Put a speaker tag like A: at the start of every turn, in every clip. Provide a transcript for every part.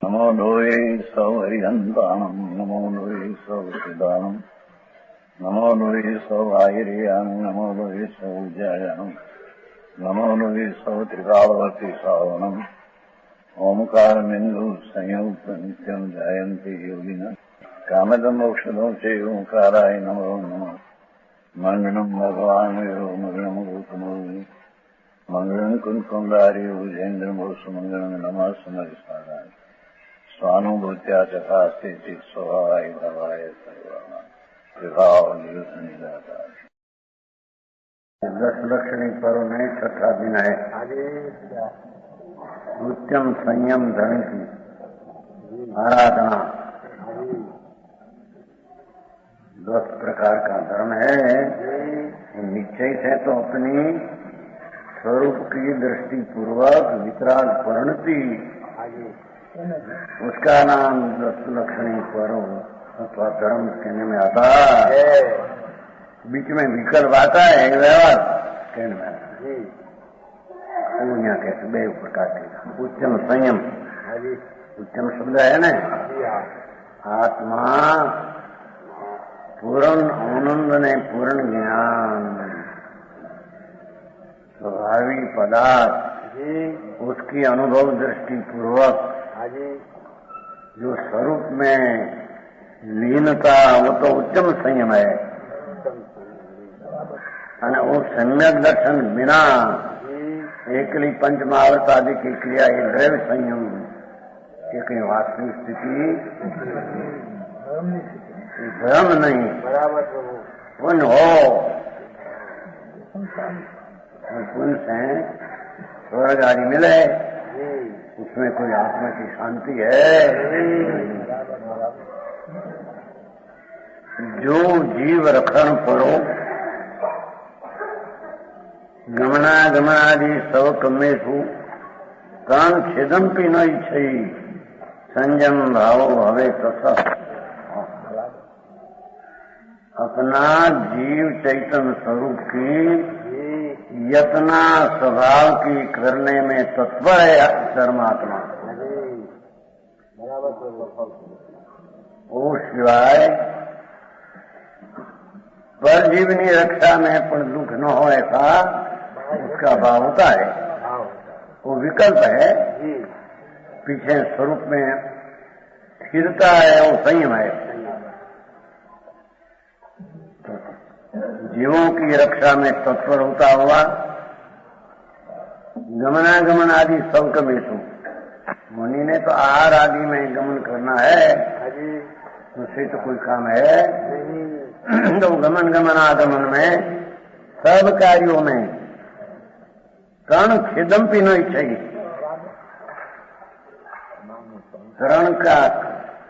A: नमो लोये सौहरिहन्ताणम् नमो लोये सौचिदानम् नमो लोये सौभागिर्याम् नमो लोये सौजायानम् नमो लोये सौत्रिकालवती सावनम् ओंकारमिन्दु संयुक्त नित्यम् जयन्ति योगिनः कामदम् मोक्षदम् च ओंकाराय नमो नमः मङ्गलम् भगवान् यो मङ्गलम् गौतमोऽयि मङ्गलम् कुन्कुण्डारि भुजेन्द्रमोसुमङ्गलम् नमः समरिसाराय स्वानुभूत्या चकास्ते स्वभावाय भवाय सर्वभाव निदाता। 10 लक्षणी पर्व में छठा दिन है। उत्तम संयम धन की आराधना। 10 प्रकार का धर्म है। निश्चय से तो अपनी स्वरूप की दृष्टि पूर्वक वितराग परिणति, उसका नाम 10 लक्षणी पर्व अथवा धर्म कहने में आता है। बीच में विकल्प आता है व्यवहार कहने में आता है। यहाँ कहते 2 प्रकार के उत्तम संयम। उत्तम शब्द है ना, आत्मा पूर्ण आनंद ने पूर्ण ज्ञान स्वाभाविक पदार्थ उसकी अनुभव दृष्टि पूर्वक जो स्वरूप में लीनता वो तो उत्तम संयम है। અને वो सम्यक दर्शन बिना एकली पंचमहावर्त आदि की क्रिया ये दैव संयम ये कहीं वास्तविक स्थिति भ्रम नहीं। पुण्य हो पुण्य से स्वर्ग आदि मिले, उसमें कोई आत्मा की शांति है। जो जीव रक्षण परो गमनागमनादि सब कमेशु कान छेदम्पि न इच्छई संयम भाव भवे तथा। अपना जीव चैतन्य स्वरूप की यतना स्वभाव की करने में तत्पर है धर्मात्मा। वो सिवाय पर जीवनी रक्षा में पर दुख न हो ऐसा उसका भाव होता है। वो विकल्प है, पीछे स्वरूप में स्थिरता है, वो संयम है। जीवों की रक्षा में तत्पर होता हुआ गमनागमन आदि सब कमेशु, मुनि ने तो आहार आदि में गमन करना है, उससे तो कोई काम है तो गमन गमनागमन में सब कार्यों में कर्ण छेदम्पि न इच्छई, कर्ण का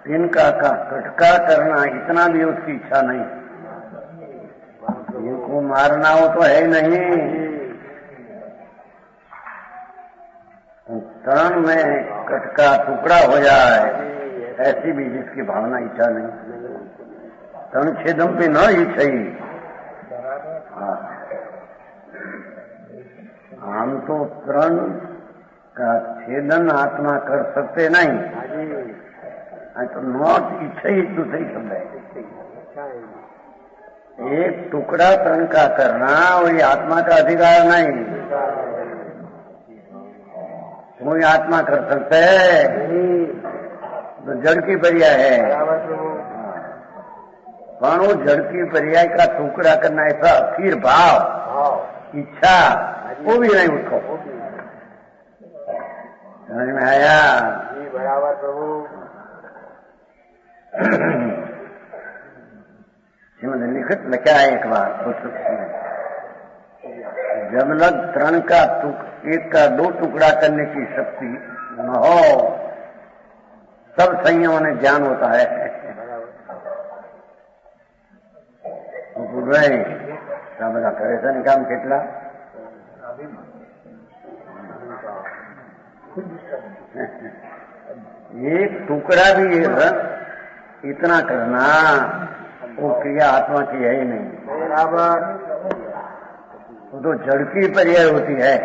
A: तिनका का कटका करना इतना भी उसकी इच्छा नहीं। इनको मारना हो तो है नहीं, कर्ण में कटका टुकड़ा हो जाए ऐसी भी जिसकी भावना इच्छा नहीं। कर्ण छेदम्पि न इच्छई। हम तो कर्ण का छेदन आत्मा कर सकते नहीं, तो नॉट इच्छई तो सही शब्द है। एक टुकड़ा तन का करना वही आत्मा का अधिकार नहीं। कोई आत्मा कर सकते है तो जड़ की पर्याय है, पर वो जड़ की पर्याय का टुकड़ा करना ऐसा स्थिर भाव इच्छा वो भी नहीं उसको समझ में आया। बराबर प्रभु। लिखित लिखा है एक बार पुस्तक में, जब लग तरण का एक का 2 टुकड़ा करने की शक्ति न हो तब संयम ने ज्ञान होता है। બધા કરે છે ને કામ કેટલા एक टुकड़ा भी इतना करना वो क्रिया आत्मा की है ही नहीं। बराबर वो तो जड़ की पर्याय होती है।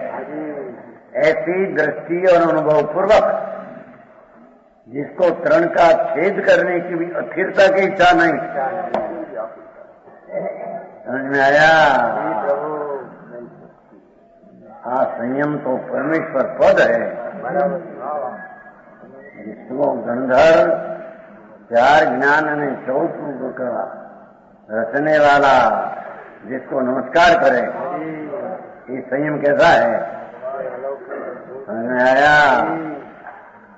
A: ऐसी दृष्टि और अनुभव पूर्वक जिसको तृण का छेद करने की भी अस्थिरता की इच्छा नहीं। समझ में आया? हाँ, संयम तो परमेश्वर पद है, जिसको गंधर्व चार ज्ञान ने 14 रूप का रचने वाला जिसको नमस्कार करे, ये संयम कैसा है? समझ में आया?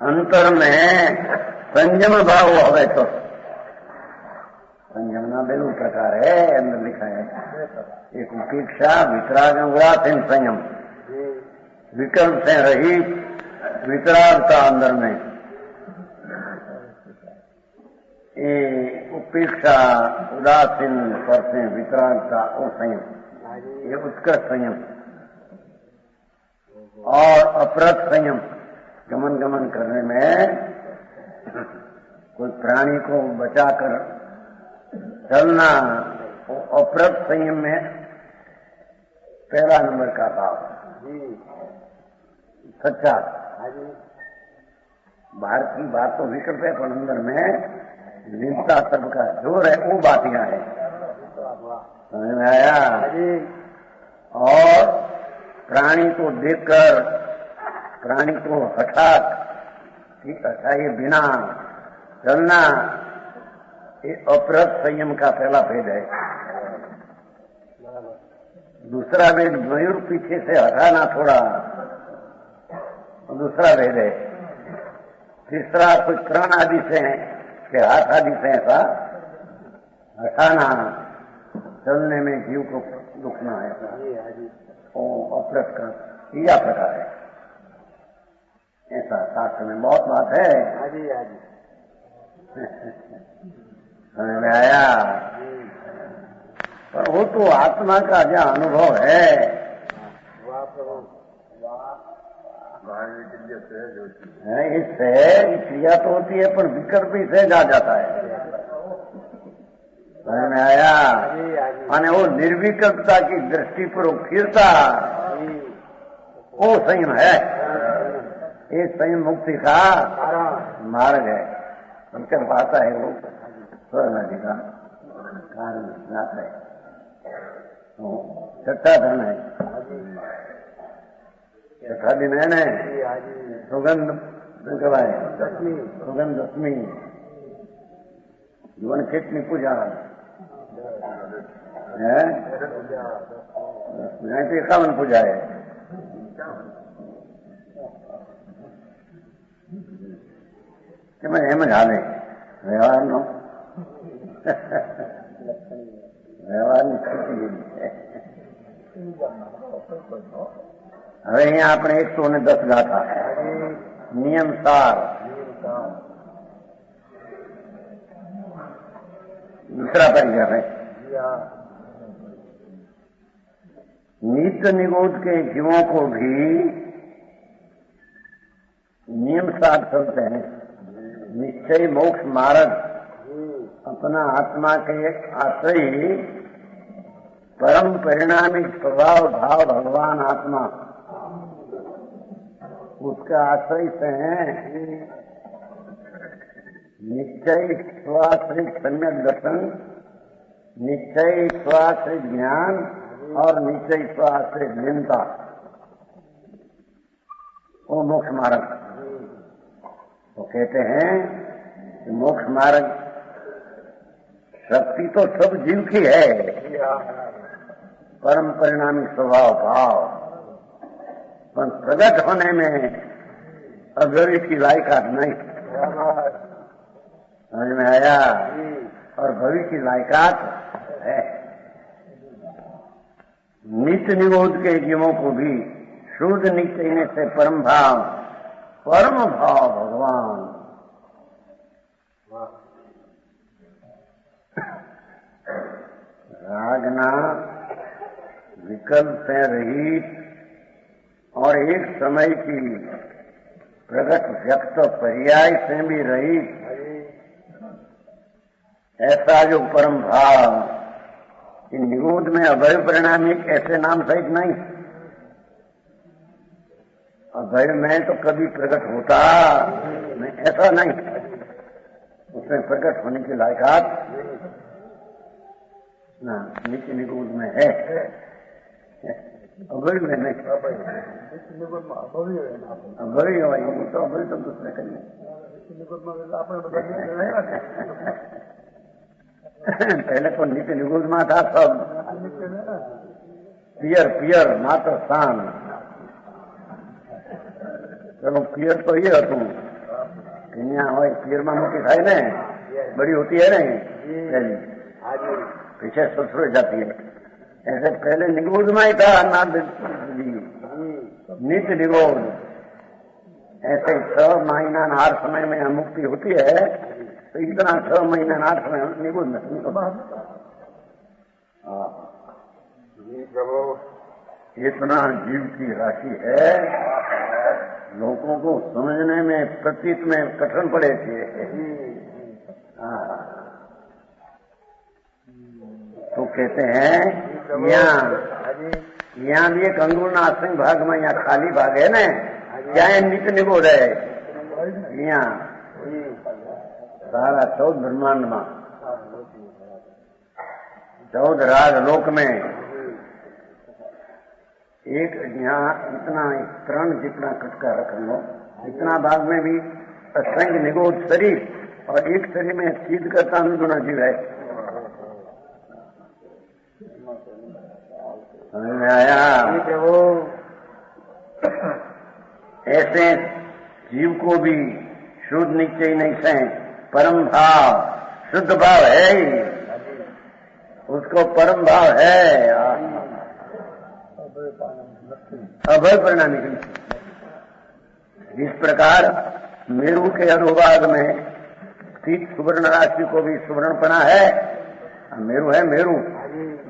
A: अंतर में संयम भाव होवे तो संयम ना बेलू प्रकार है, अंदर लिखा है। एक उपेक्षा, वितराग, उदासीन संयम, विकल्प से रहित वितरागता अंदर में। ये उपेक्षा, उदासीन पर से वितरागता, वो संयम, ये उत्कृष्ट संयम। और अपरत संयम, गमन करने में कोई प्राणी को बचाकर चलना, वो अपरत संयम में पहला नंबर का था। सच्चा बाहर की बात तो विकल्प है, पर अंदर में निंदा सबका जोर है, वो बात यहाँ है। समझ में आया? और प्राणी को देखकर, प्राणी को हटाए बिना चलना, ये अपरत संयम का पहला भेद है। दूसरा भेद मयूर पीछे से हटाना थोड़ा, दूसरा भेद है। तीसरा कुछ प्राण आदि से के हाथ आदि से ऐसा हटाना, चलने में जीव को दुखना है, वो अपरत का यह प्रकार है। ऐसा शास्त्र में बहुत बात है। समझ में आया? पर वो तो आत्मा का जो अनुभव है, इससे क्रिया तो होती है, पर विकल्प भी सहज आ जाता है। समझ में आया? माने वो निर्विकल्पता की दृष्टि पर फिरता, वो संयम है। ये संयम मुक्ति का मार्ग है। विकल्प आता है वो स्वर्ग नदी का कारण है, छठा धन है, छठा दिन है न, सुगंध कहवाय, सुगंध दशमी, जीवन खेतनी पूजा है, 51 पूजा है। કે એમ જ હાલે વ્યવહારનો વ્યવહારની સ્થિતિ એવી છે। હવે અહીંયા આપણે 110 ગાથા નિયમ સાર, दूसरा परिग्रह है। नित्य निरोध के जीवों को भी नियम सार चलते हैं। निश्चय मोक्ष मार्ग अपना आत्मा के आश्रय परम परिणामी स्वभाव भाव भगवान आत्मा, उसका आश्रय से है। निश्चय स्वाश्रित सम्यक दर्शन, निश्चय स्वाश्रित ज्ञान और निश्चय स्वाश्रित निंदा, वो मोक्ष मार्ग। तो कहते हैं कि मोक्ष मार्ग शक्ति तो सब जीव की है, परम परिणामी स्वभाव भाव, पर प्रकट होने में अगर की लायकात नहीं। समझ में आया? और भविष्य की लायकात है। नित्य निरोध के जीवों को भी शुद्ध निश्चय से परम भाव भगवान, रागना विकल्प से रहित और एक समय की प्रगट व्यक्त पर्याय से भी रहित ऐसा जो परम भाव, इन निरोध में अभय परिणामी ऐसे नाम सहित नहीं। अभय में तो कभी प्रकट होता नहीं, ऐसा नहीं, उसमें प्रकट होने की लायकात ना नीचे निगुण में है, अभय में नहीं। अभय हो तो अभय तो दूसरे करिए। पहले तो नीचे निगुण में था सब पियर पियर मात्र स्थान। चलो पियर तो ये હતું કે અહીંયા હોય પિયરમાં મોટી થાય ને, बड़ी होती है नहीं पहली, पीछे ससुर जाती है। ऐसे पहले निगोद में ही था नाथ नित्य निगोद। ऐसे 6 महीना 8 समय में मुक्ति होती है, तो इतना 6 महीना 8 समय निगोद में इतना जीव की राशि है, लोगों को समझने में प्रतीत में कठिन पड़े थे। तो कहते हैं यहाँ भी एक अंगुल आसन भाग में यहाँ खाली भाग है ना, क्या नित्य निगोद है यहाँ सारा 14 ब्रह्मांड में 14 राज लोक में एक यहाँ इतना 3 जितना कटका रख लो, इतना भाग में भी असंख्य निगोद शरीर, और एक शरीर में सीध करता अनुगुणा जीव है। समझ में आया? ऐसे जीव को भी शुद्ध निश्चय नहीं से परम भाव, शुद्ध भाव है ही, उसको परम भाव है, अभय परिणामी। इस प्रकार मेरु के अधोभाग में स्थित सुवर्ण राशि को भी सुवर्णपना है। मेरु है मेरु,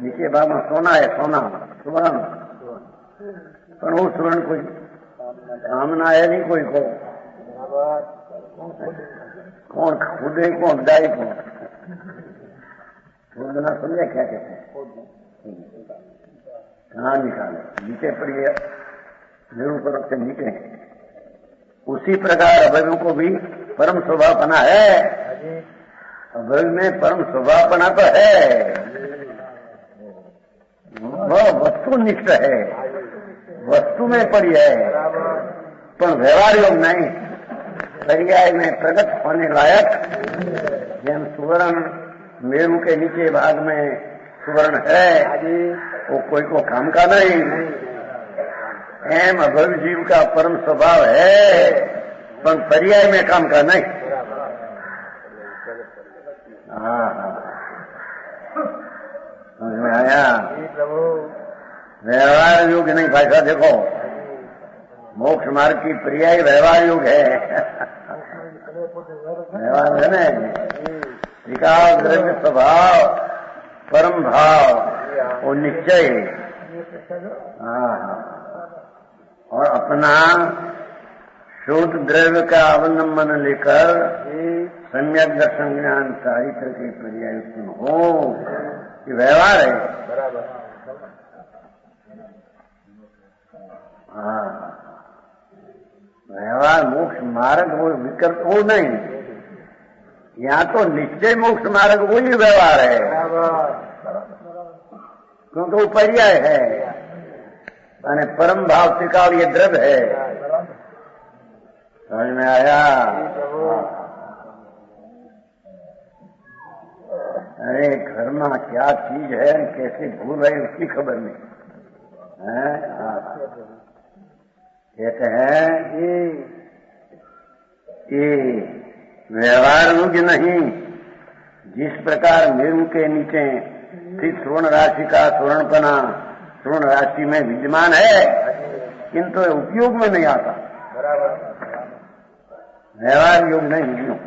A: नीचे भाग में सोना है, सोना सुवर्ण, पर वो सुवर्ण कोई कामना है नहीं कोई को, कौन खुदे कौन जाए कौन खोदना समझे क्या कहते हैं, कहाँ निकाले, नीचे पड़िए मेरु पर्वत से नीचे। उसी प्रकार अभयों को भी परम स्वभावपना है, अभय में परम स्वभावपना तो है, वह वस्तुनिष्ठ है, वस्तु में पड़ी है, पर व्यवहार योग नहीं, पर्याय में प्रकट होने लायक। जैन सुवर्ण मेरु के नीचे भाग में सुवर्ण है, वो कोई को काम का नहीं, एम अभय जीव का परम स्वभाव है, पर पर्याय में काम का नहीं। समझ में आया? व्यवहार योग नहीं भाषा देखो, मोक्ष मार्ग की पर्याय व्यवहार योग है। व्यवहार है न, विकास द्रव्य स्वभाव परम भाव और निश्चय, और अपना शुद्ध द्रव्य का अवलंबन लेकर सम्यक दर्शन ज्ञान चारित्र के पर्याय हो, ये व्यवहार है। व्यवहार मोक्ष मार्ग वो विकल्प वो नहीं, यहाँ तो निश्चय मोक्ष मार्ग वही व्यवहार है, क्योंकि वो पर्याय है, यानी परम भाव टिकाव ये द्रव्य है। समझ में आया? अरे घर में क्या चीज है, कैसे भूल है, उसकी खबर नहीं है। कहते हैं ये व्यवहार योग्य नहीं। जिस प्रकार मेरु के नीचे स्थित स्वर्ण राशि का स्वर्णपना स्वर्ण राशि में विद्यमान है, किंतु उपयोग में नहीं आता, व्यवहार योग नहीं।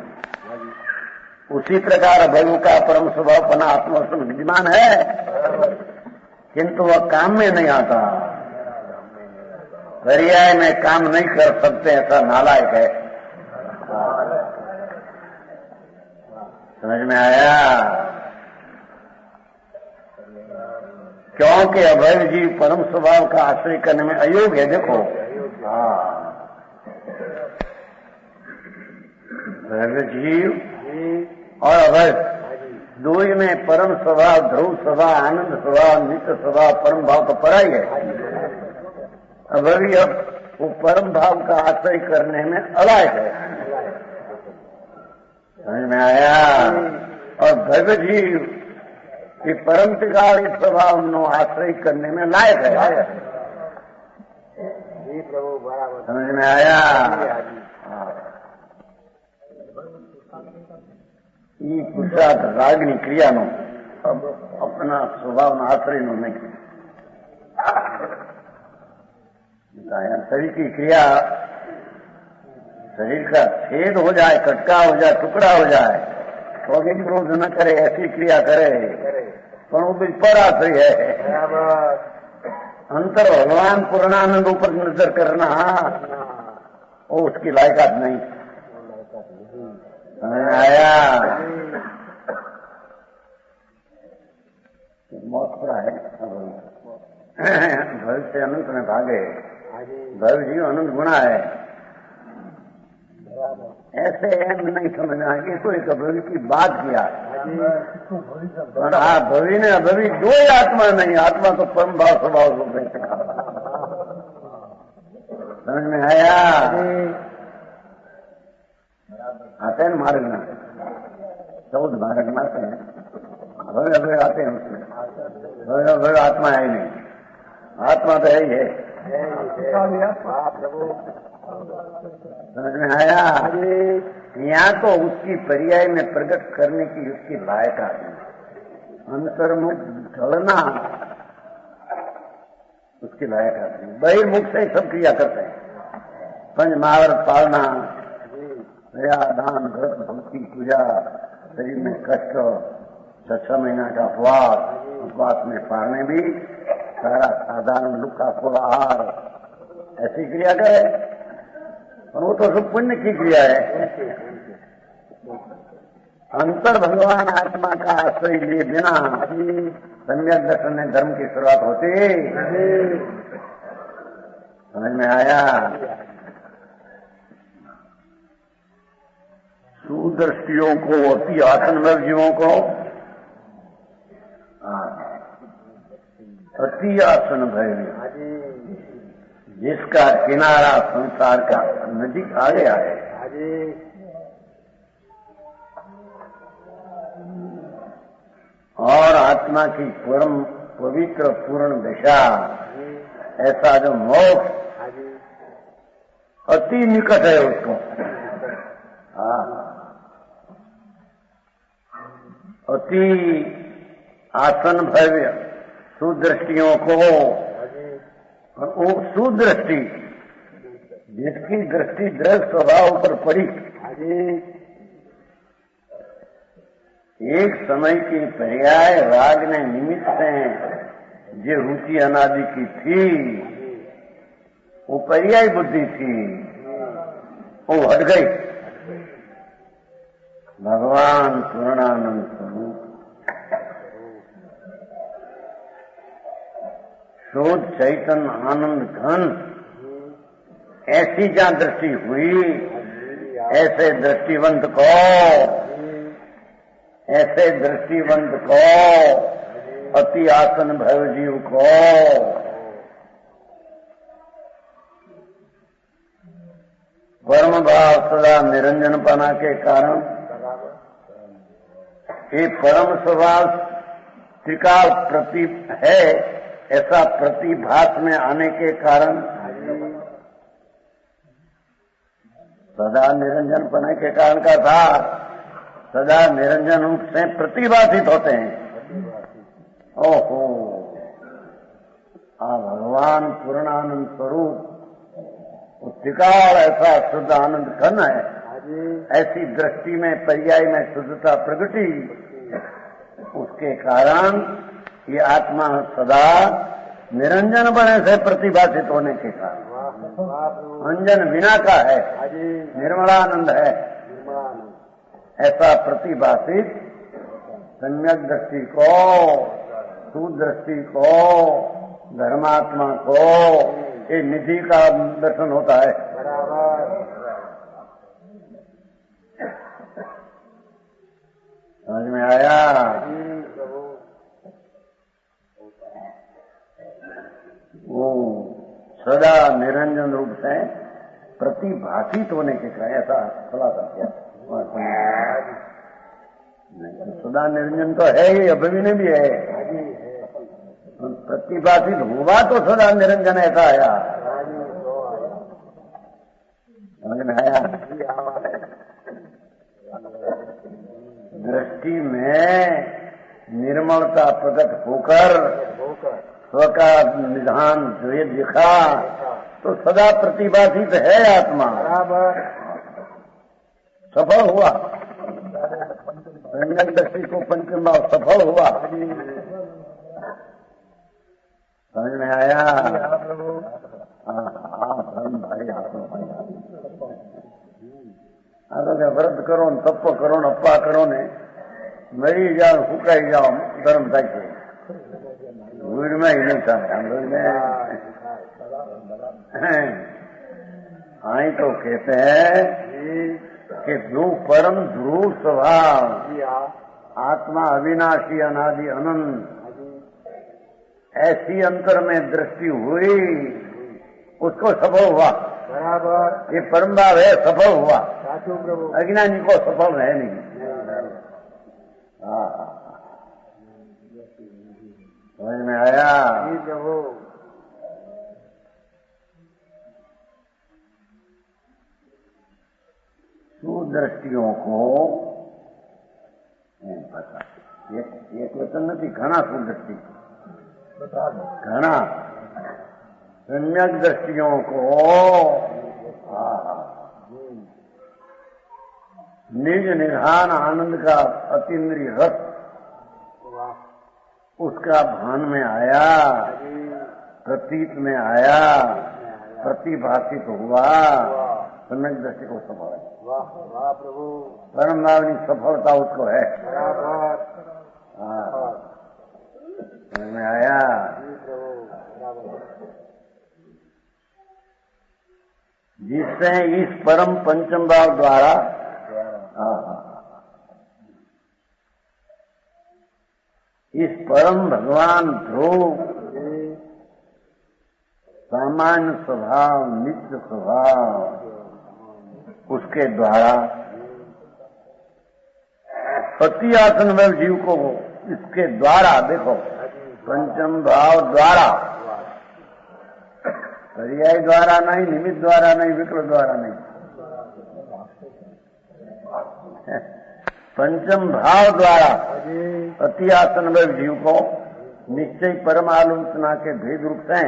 A: उसी प्रकार अभयों का परम स्वभावपना आत्मवस्तु में विद्यमान है, किंतु वह काम में नहीं आता, पर्याय में काम नहीं कर सकते, ऐसा नालायक है। समझ में आया? क्योंकि अभय जीव परम स्वभाव का आश्रय करने में अयोग्य है। देखो, भव्य जीव और अभय, दो ही में परम स्वभाव, ध्रुव स्वभाव, आनंद स्वभाव, नित्य स्वभाव, परम भाव तो पड़ा ही है। अभवी अब वो परम भाव का आश्रय करने में अलायक है, समझ में आया। और भव्य जीव ये परम तिकाली स्वभाव नो आश्रय करने में लायक है।
B: जी प्रभु बराबर
A: समझ में आया। ये पुरुषार्थ रागनी क्रिया नो अब अपना स्वभाव न आश्रय नो नहीं बताया। शरीर की क्रिया, शरीर का छेद हो जाए, कटका हो जाए, टुकड़ा हो जाए तो भी क्रोध न करे, ऐसी क्रिया करे, पर वो भी पर आश्रय है। अंतर भगवान पूर्णानंद ऊपर नजर करना वो उसकी लायकात नहीं। आया मौत पड़ा है भविष्य से अनंत में भागे, भविष्य जीव अनंत गुणा है। ऐसे नहीं समझना कि कोई भवि की बात किया। हाँ, भवि ने अभवी दो ही आत्मा नहीं, आत्मा तो परम भाव स्वभाव रूप में समझ में आया। आते हैं मार्ग में 14 मार्ग में आते हैं, भव्य अभय आते हैं उसमें। भव्य अभय आत्मा है ही नहीं, आत्मा तो है ही है। समझ में आया। यहाँ तो उसकी पर्याय में प्रकट करने की उसकी लायकात है। अंतर्मुख ढलना उसकी लायकात नहीं। बहिर्मुख से सब क्रिया करते हैं, पंच महाव्रत पालना, दया, दान, व्रत, भक्ति, पूजा, शरीर में कष्ट, 6 महीना का उपवास में पालने भी सारा साधारण लुका खोला आहार, ऐसी क्रिया करे। और वो तो सब पुण्य की क्रिया है। अंतर भगवान आत्मा का आश्रय लिए बिना सम्यक दर्शन में धर्म की शुरुआत होती। समझ में आया। सुदृष्टियों को, अति आसनमय जीवों को, अति आसन भय जिसका किनारा संसार का नजीक आ गया है, और आत्मा की परम पवित्र पूर्ण दिशा, ऐसा जो मोक्ष अति निकट है उसको। अति आसन भव्य सुदृष्टियों को, वो सुदृष्टि जिसकी दृष्टि दृढ़ स्वभाव पर पड़ी, एक समय की पर्याय राग ने निमित्त से जो रुचि अनादि की थी, वो पर्याय बुद्धि थी, वो हट गई। भगवान पूर्णानंद स्वरूप शुद्ध चैतन्य आनंद घन, ऐसी जहां दृष्टि हुई, ऐसे दृष्टिवंत को, ऐसे दृष्टिवंत को, अति आसन भव जीव को परम भाव सदा निरंजनपना के कारण ये परम स्वभाव त्रिकाल प्रति है, ऐसा प्रतिभास में आने के कारण सदा निरंजन पने के कारण का था, सदा निरंजन रूप से प्रतिभाषित होते हैं। ओहो, भगवान पूर्णानंद स्वरूप त्रिकाल ऐसा शुद्ध आनंद घन है, ऐसी दृष्टि में पर्याय में शुद्धता प्रगति, उसके कारण ये आत्मा सदा निरंजन बने से प्रतिभाषित होने के कारण अंजन बिना का है, निर्मलानंद है, ऐसा प्रतिभाषित सम्यक दृष्टि को, सुदृष्टि को, धर्मात्मा को ये निधि का दर्शन होता है। प्रतिभाषित होने के कारण ऐसा खुलासा किया। सदा निरंजन तो है ही, अभी में भी है। प्रतिभाषित हुआ तो सदा निरंजन ऐसा आया। समझ में आया? दृष्टि में निर्मलता प्रकट होकर स्व का निधान जो ये दिखा तो सदा प्रतिभाषित है आत्मा। सफल हुआ, सम्यक दृष्टि को पंचम भाव सफल हुआ। समझ में आया? हाँ धर्म भाई भाई व्रत करो न तप करो न अप्पा करो ने मरी जाओ फूकाई जाओ धर्म થાય છે। भीड़ में ही नहीं था हम लोग आई तो कहते हैं कि जो परम ध्रुव स्वभाव आत्मा अविनाशी अनादि अनंत ऐसी अंतर में दृष्टि हुई उसको सफल हुआ। बराबर, ये परम भाव है, सफल हुआ। अज्ञानी को सफल है नहीं। समझ में आया? सुदृष्टियों को पता एक वचन नहीं, घना सुदृष्टि, घना सम्यक दृष्टियों को निज निधान आनंद का अतीन्द्रिय रस उसका भान में आया, प्रतीत में आया, प्रतिभाषित हुआ, सम्यक दृष्टि को सफल है। वाह प्रभु, परम भावनी सफलता उसको है। समझ में आया? जिससे इस परम पंचम भाव द्वारा इस परम भगवान ध्रुव सामान्य स्वभाव नित्य स्वभाव उसके द्वारा पति आसन में जीव को इसके द्वारा देखो पंचम भाव द्वारा, पर्याय द्वारा नहीं, निमित्त द्वारा नहीं, विकल्प द्वारा नहीं, पंचम भाव द्वारा अति आसन में जीव को निश्चय परम आलोचना के भेद रूप से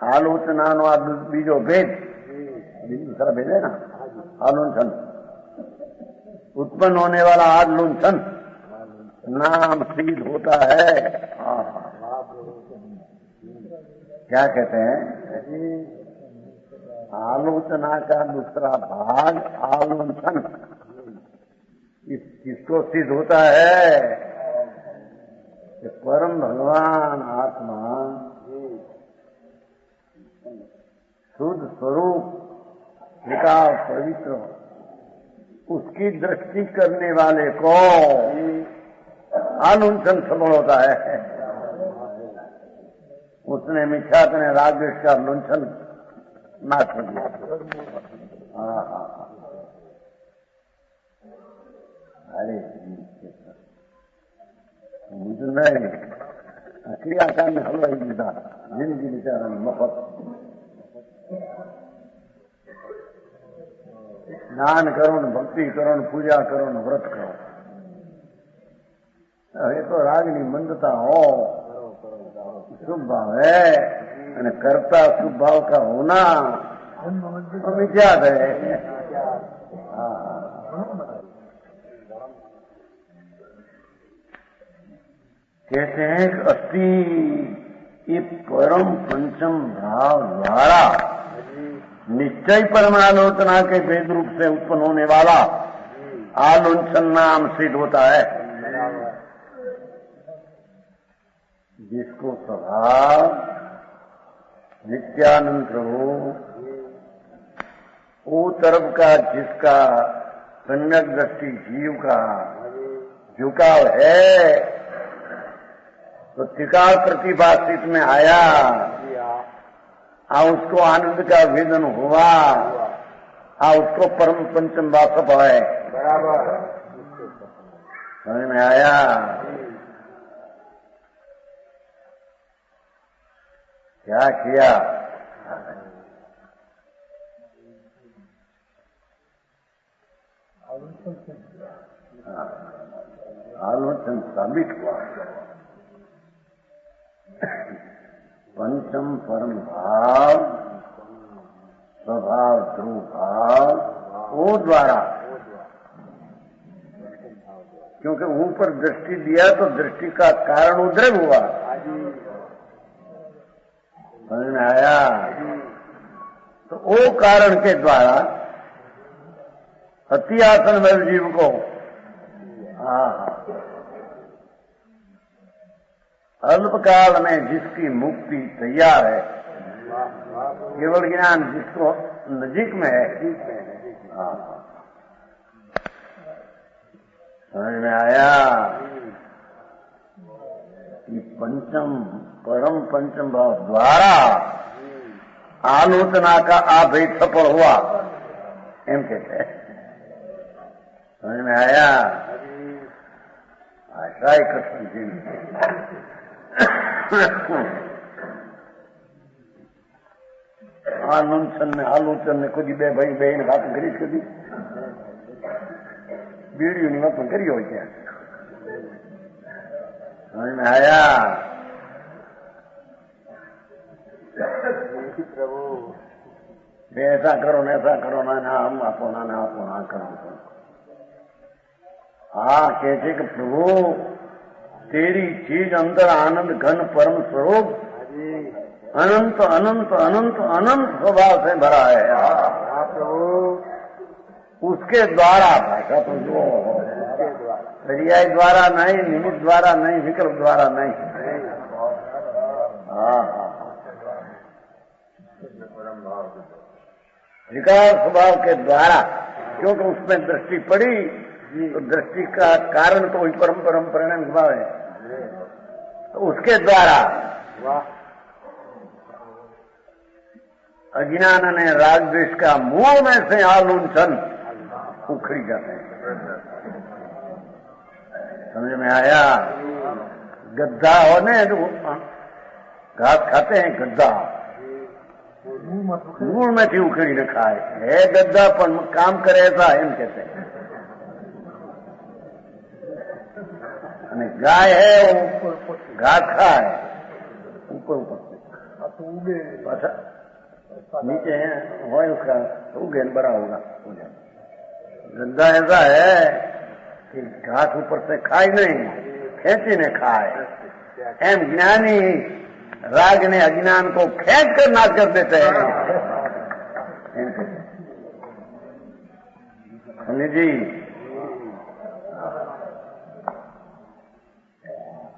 A: आलोचना नो बीजो भेद दूसरा भेद है ना, आलोचन उत्पन्न होने वाला आलोचन नाम सिद्ध होता है। क्या कहते हैं? आलोचना का दूसरा भाग आलोचन किसको सिद्ध होता है कि परम भगवान आत्मा शुद्ध स्वरूप विकास पवित्र उसकी दृष्टि करने वाले को आलुंठन सफल होता है। उसने मिथ्यात्व ने रागद्वेष का लुंठन नाश कर दिया। अरे मुझे नहीं क्रियाकांड में हलवा ही दीदा जिंदगी बेचारा मफत स्नान करो न भक्ति करो न पूजा करो न व्रत करो। ये तो रागनी मंदता हो शुभ भाव है અને કરતા શુभ भाव का होना तो मिथ्यात है। कहते हैं कि अस्थि ये परम पंचम भाव द्वारा निश्चय परमालोचना के भेद रूप से उत्पन्न होने वाला आलोचन नाम सिद्ध होता है। जिसको स्वभाव नित्यानंद प्रभु वो तरफ का जिसका सम्यक दृष्टि जीव का झुकाव है तो त्रिकाल प्रतिभाषित में आया उसको आनंद का वेदन हुआ, उसको परम पंचम वासप है।
B: बराबर
A: समझ में आया? क्या किया? आलोचन साबित हुआ। पंचम परम भाव, स्वभाव ध्रुव भाव, वो द्वारा, क्योंकि ऊपर दृष्टि दिया तो दृष्टि का कारण उद्रेक हुआ। समझ में आया? तो वो कारण के द्वारा अति आसन में जीव को अल्पकाल में जिसकी मुक्ति तैयार है, केवल ज्ञान जिसको नजीक में है। समझ में आया कि पंचम परम पंचम भाव द्वारा आलोचना का आभय सफल हुआ, एम कहते हैं। समझ में आया? आशा ही कृष्ण जी आलोचन ने कुछ बे भाई बहन बात करी कभी वीडियो नहीं मत करी हो क्या? समझ में आया?
B: प्रभु
A: ऐसा करो ना हम आपो ना करो। कहते कि प्रभु तेरी चीज अंदर आनंद घन परम स्वरूप अनंत अनंत अनंत अनंत स्वभाव से भरा है। प्रभु उसके द्वारा भाषा तो जो पर्याय द्वारा नहीं, निमित्त द्वारा नहीं, विकल्प द्वारा नहीं। विकार स्वभाव के द्वारा, क्योंकि उसमें दृष्टि पड़ी तो दृष्टि का कारण तो वही परम परिणाम स्वभाव है। तो उसके द्वारा अज्ञान ने राग द्वेष का मूल में से आलोचन उखड़ी जाते हैं। समझ में आया? गद्दा होने जो घास खाते हैं, गद्दा मूल में थी उखड़ी न खाए है। गद्दा पर काम करे ऐसा एम कहते हैं। गाय है वो घास खाए ऊपर से नीचे है हो उसका तो उगे बड़ा होगा। गद्दा ऐसा है कि घास ऊपर से खाई नहीं, खेती ने खाए। एम ज्ञानी राग ने अज्ञान को खेच कर नाश कर देते हैं। जी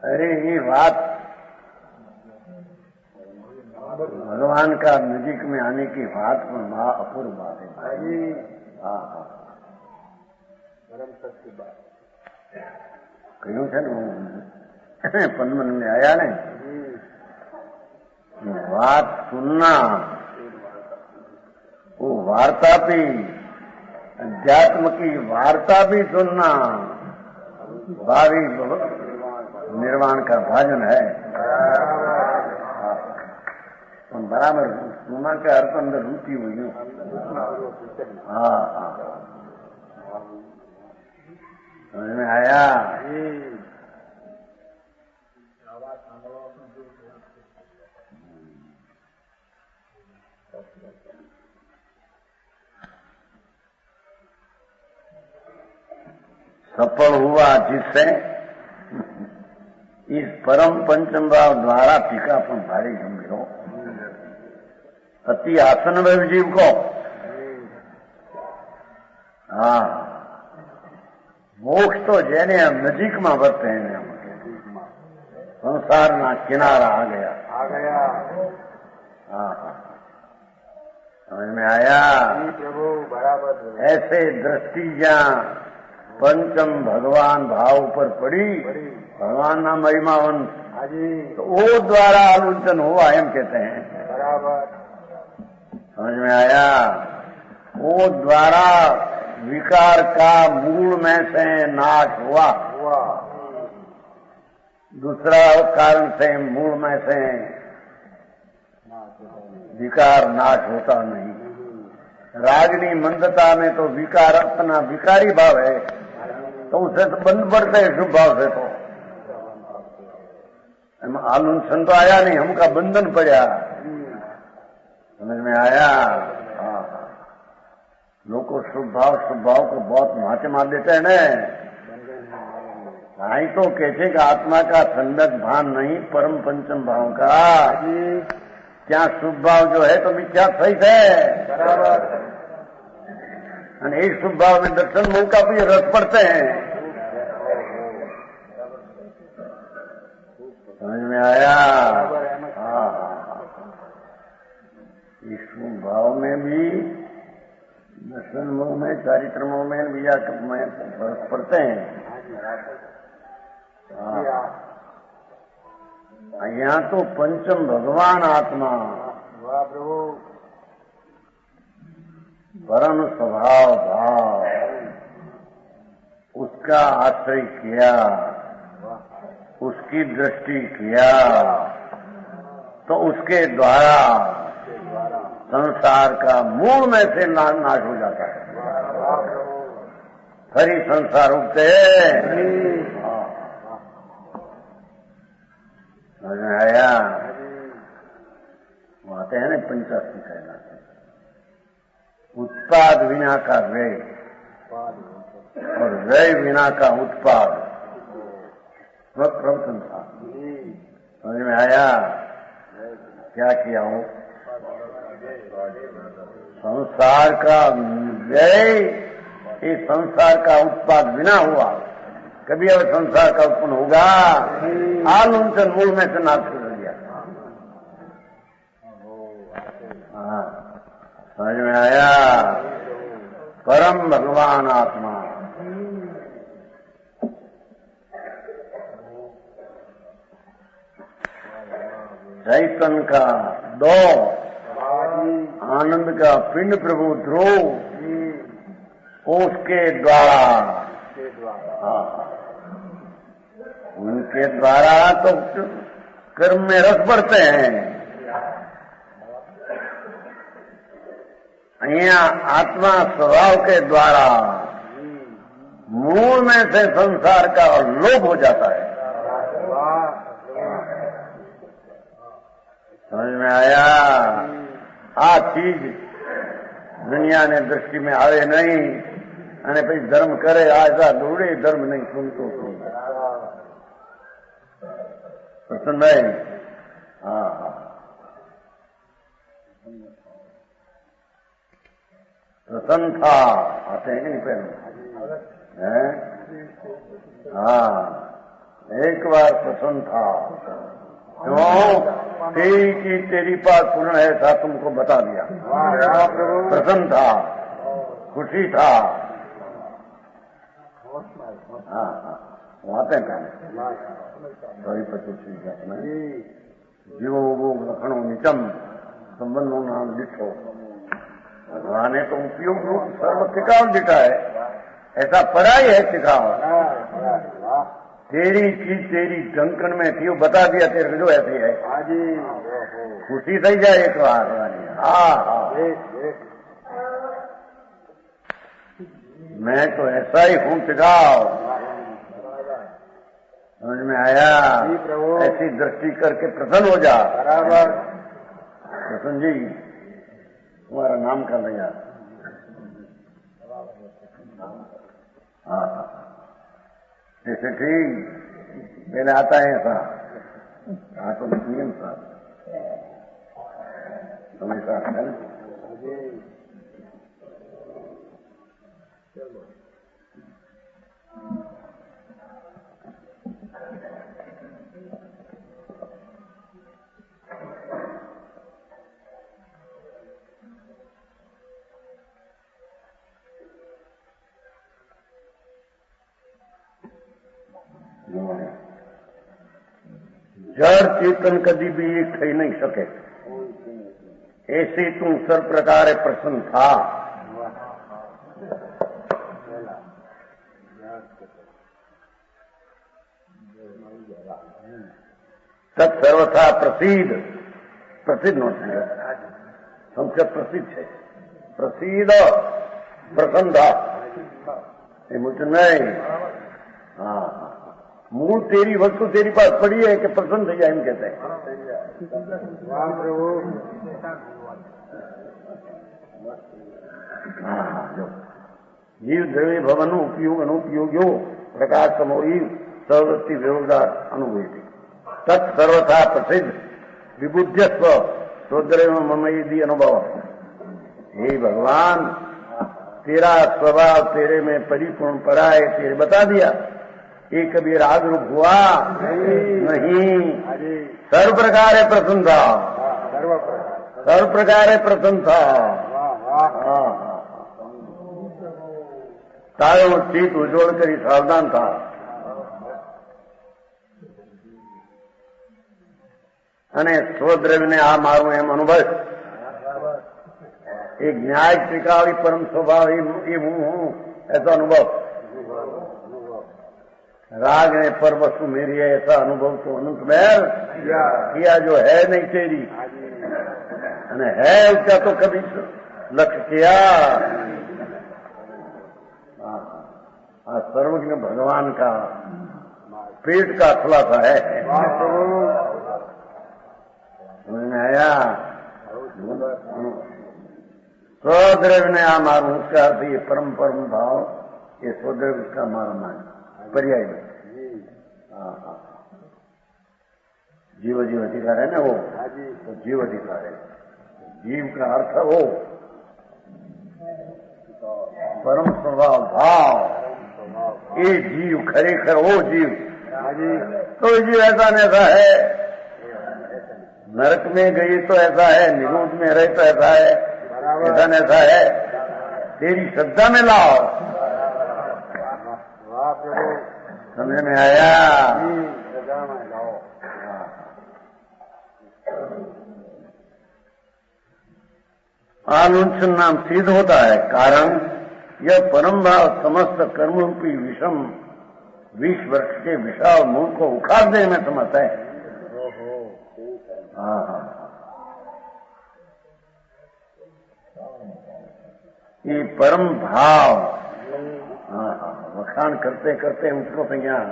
A: अरे ये बात भगवान का नजीक में आने की बात में महा अपूर्व बात है। हाँ
B: परम सत्य बात
A: क्यों है ना पनमन में आया नहीं बात सुनना, वो वार्ता भी अध्यात्म की वार्ता भी सुनना भावी निर्वाण का भाजन है। बराबर सुना के अर्थ अंदर रुचि हुई। हाँ समझ में आया? सफल हुआ जिससे इस परम पंचम भाव द्वारा टीकापन भारी गंभीरो अति आसन में जीव को मोक्ष तो जेने नजीक में वर्ते हैं। संसार ना किनारा आ गया। समझ में आया?
B: प्रभु बराबर
A: ऐसे दृष्टि जहाँ पंचम भगवान भाव पर पड़ी, भगवान ना महिमावंत तो वो द्वारा आलोचन हुआ एम कहते हैं।
B: बराबर
A: समझ में आया? वो द्वारा विकार का मूल में से नाश हुआ। दूसरा कारण से मूल में से विकार नाश होता नहीं। रागनी मंदता में तो विकार अपना विकारी भाव है, तो उसे तो बंद पड़ते है शुभ भाव से। तो आलून तो आया नहीं, हमका बंधन पड़ा। समझ में आया? हाँ, लोग को शुभ भाव को बहुत माथे मार देते हैं न। आई तो कहते कि आत्मा का संगत भान नहीं, परम पंचम भाव का। क्या शुभ भाव जो है तो मिथ्या सही है बराबर। एक शुभ भाव में दर्शन मुख का भी रस पड़ते हैं। समझ में आया? हाँ, इस शुभ भाव में भी दर्शन मुख में चारित्र मुख में भी रस पड़ते हैं। यहाँ तो पंचम भगवान आत्मा परम स्वभाव भाव उसका आश्रय किया, उसकी दृष्टि किया, तो उसके द्वारा संसार का मूल में से नाश हो जाता है। हरी संसार उगते आया आते हैं ना। पंचाशी कहलाते उत्पाद विना का व्यय और व्यय विना का उत्पाद प्रवचन था। समझ में आया? क्या किया हूं? संसार का व्यय इस संसार का उत्पाद बिना हुआ। कभी अब संसार का उत्पन्न होगा? आलूंचन मूल में से नाश कर दिया। हाँ, समझ में आया? परम भगवान आत्मा चैतन्य का दो आनंद का पिंड प्रभु ध्रुव उसके द्वारा उनके द्वारा तो कर्म में रस पड़ते हैं। यहाँ आत्मा स्वभाव के द्वारा मूल में से संसार का लोभ हो जाता है। समझ में आया? आ चीज दुनिया ने दृष्टि में आवे नहीं અને પછી ધર્મ કરે આ દોડે ધર્મ નહીં સુનતો પ્રસન્નભાઈ। हाँ, प्रसन्न था आते हैं कि नहीं पहले? हाँ, एक बार प्रसन्न था। क्यों? तेरी की तेरी पास पूर्ण है था, तुमको बता दिया। प्रसन्न था, खुशी था। हाँ हाँ, आते हैं पहले सही पच्चीस जीवो वो लखणों निचम संबंधों नाम लिखो। भगवान ने तो उपयोग रूप सर्व टिकाव लिखा है। ऐसा पढ़ाई है टिकाव। तेरी चीज तेरी ढंकन में थी, वो बता दिया तेरे जो ऐसी है। खुशी सही जाए एक बार। हाँ हाँ, मैं तो ऐसा ही हूँ टिकाव। समझ में आया? ऐसी दृष्टि करके प्रसन्न हो जा। बराबर। प्रसन्न जी, तुम्हारा नाम कर लिया। हाँ, जैसे ठीक पहले आता है ऐसा। हाँ, तो नियम था तुम्हें साथ है ना। जड़ चेतन कभी भी एक થઈ नहीं सके। ऐसे तू सर्व प्रकार प्रसन्न था। तत्सर्वथा प्रसिद्ध प्रसिद्ध નો સંસ્કૃત પ્રસિદ્ધ છે પ્રસિદ્ધ પ્રસન્ન એ મુझ नहीं। हाँ मूल तेरी वस्तु तेरी पास पड़ी है कि प्रसन्न થઈ જાય એમ कहते हैं। जीव द्रव्य भवन उपयोग अनुपयोग्यो प्रकाश समोही सर्वृत्ति विरोधा अनुभूति तत्सर्वथा प्रसिद्ध विबुद्धस्व स्वद्रव्य ममयदी अनुभव। हे भगवान तेरा स्वभाव तेरे में परिपूर्ण पड़ा है, तेरे बता दिया। ये कभी राग रूप हुआ नहीं। सर्व प्रकार प्रसन्न था, सर्व प्रकार प्रसन्न था। तारो चित उज्ज्वल करी सावधान था। અને સ્વદ્રવ્યને આ મારું એમ અનુભવ एक न्याय त्रिकाली परम स्वभाव ये हूं ऐसा अनुभव। राग ने पर वस्तु मेरी है ऐसा अनुभव तो अनंत महल किया जो है नहीं तेरी है उसका तो कभी लक्ष्य किया। सर्वज्ञ भगवान का पेट का खुलासा है। समझ में आया? स्वद्रव्य ने आ मारू उसका अर्थ ये परम परम भाव ये स्वद्रव्य का मारना पर्याय में। जीव जीव अधिकार है ना वो, तो जीव अधिकार है। जीव का अर्थ वो परम स्वभाव भाव ये जीव खरेखर वो जीव। तो जीव ऐसा न ऐसा है, नरक में गई तो ऐसा है, निरोध में रहे तो ऐसा है, ऐसा न ऐसा है। तेरी श्रद्धा में लाओ। समझ में आया? अनुच्छन्नाम सिद्ध होता है। कारण यह परम भाव समस्त कर्म रूपी विषम 20 वर्ष के विशाल मूल को उखाड़ देने में समर्थ है। ये परम भाव वखान करते करते उसको तो यहाँ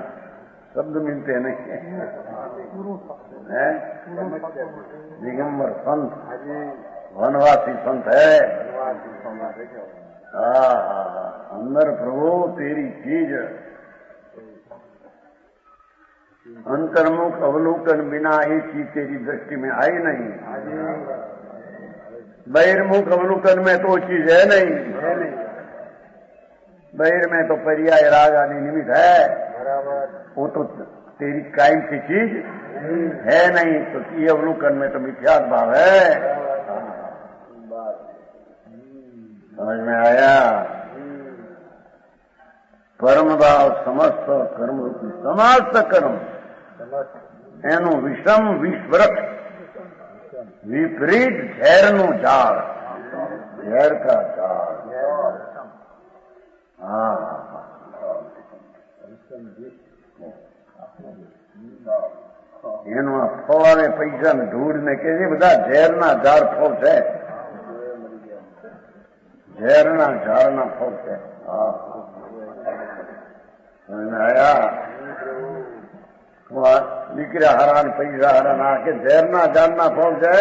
A: शब्द मिलते नहीं है। दिगंबर संत वनवासी संत है। अंदर प्रभु तेरी चीज अंतर्मुख अवलोकन बिना ये चीज तेरी दृष्टि में आई नहीं। बहिर्मुख अवलोकन में तो चीज है नहीं। बहिर में तो पर्याय राग आदि निमित्त है, वो तो तेरी कायम की चीज है नहीं। तो ये अवलोकन में तो मिथ्यात्व भाव है। समझ में आया? परम भाव समस्त कर्म रूपी समस्त कर्म एनु विषम 20 वर्ष विपरीत ઝેરનું ઝાડ, ઝેર का ઝાડ। એનું આ ફવાને પૈસા ને ધૂળ ને કે બધા ઝેરના ઝાડ ફળ છે, ઝેરના ઝાડના ફળ છે। આયા દીકરા હારા ને પૈસા હારા ના કે ઝેરના ઝાડના ફળ છે।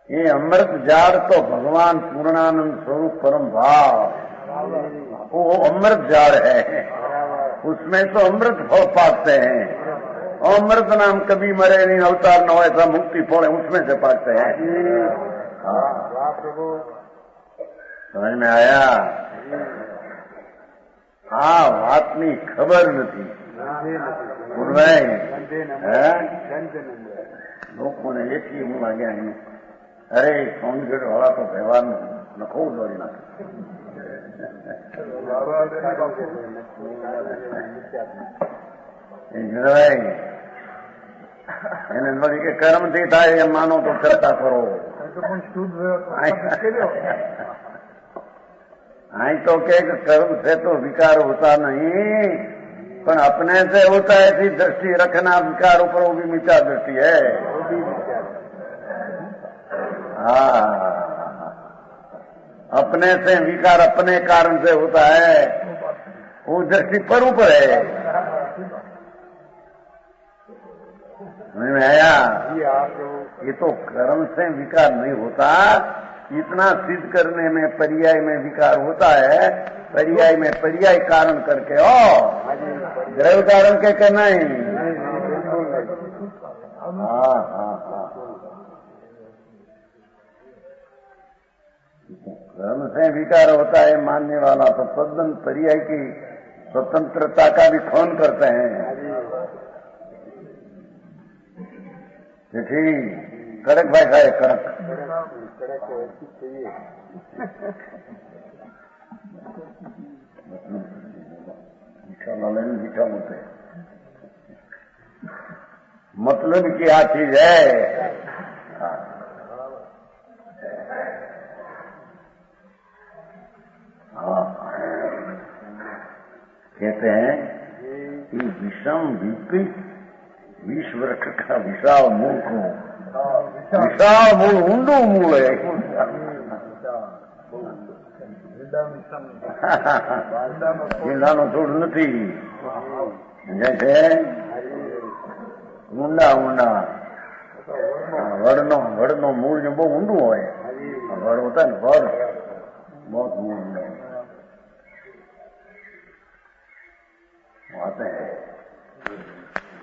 A: ये अमृत झाड़ तो भगवान पूर्णानंद स्वरूप परम भाव वो अमृत झाड़ है। उसमें तो अमृत फल पाते हैं। अमृत नाम कभी मरे नहीं, अवतार न हो ऐसा मुक्ति फल है, उसमें से पाते हैं। समझ में आया? हाँ वातनी खबर नहीं लोगों ने एक ही मुँह आ गया। અરે સોનગઢ વાળા તો વ્યવહારનું નખો દોડી નાખે. જણાય એને વળી કે કર્મથી થાય એમ માનો તો ચર્ચા કરો. आई तो के कर्म से तो विकार होता नहीं, पर अपने से होता है। ऐसी दृष्टि रखना विकार ऊपर, वो भी मिथ्या दृष्टि है. हाँ, अपने से विकार अपने कारण से होता है, वो दृष्टि पर ऊपर है. समझ में आया? ये तो कर्म से विकार नहीं होता, इतना सिद्ध करने में पर्याय में विकार होता है. पर्याय में पर्याय कारण करके द्रव्य कारण के कहना ही. हाँ हाँ हाँ, कर्म से विकार होता है मानने वाला तो तद्दन पर्याय की स्वतंत्रता का भी खोन करते हैं. ठीक, कड़क भाषा है, कड़क. मीठा लाले मीठा बोलते हैं. मतलब क्या चीज है? हाँ, कहते हैं कि विषम विपरीत विष वृक्ष का विशाल मूल को विशाल मूल ઊંડું મૂળ है. ભીંડાનો છોડ નથી, જૈસે ઊંડા ઊંડા વડનો મૂળ जो બહુ ઊંડું હોય. વડ હોતા ને વડ बहुत मूल आते हैं.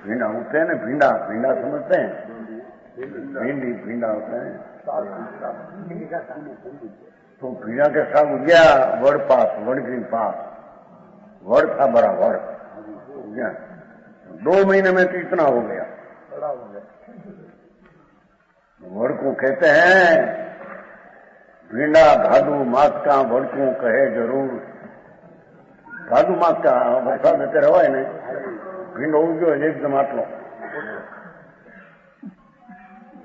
A: भींडा उगते हैं ना, भींडा भींडा समझते हैं? भिंडी भींडा होते हैं. तो भींडा के साथ उग गया वड़ पास, वड़ के पास वड़ था बड़ा वड़ उग गया. 2 महीने में तो इतना हो गया. वड़ को कहते हैं भींडा भादू मास का वड़कू कहे जरूर. भादू मास का वरसाद અત્યારે હોય ને, ભીંડો ઉગ્યો એકદમ આટલો.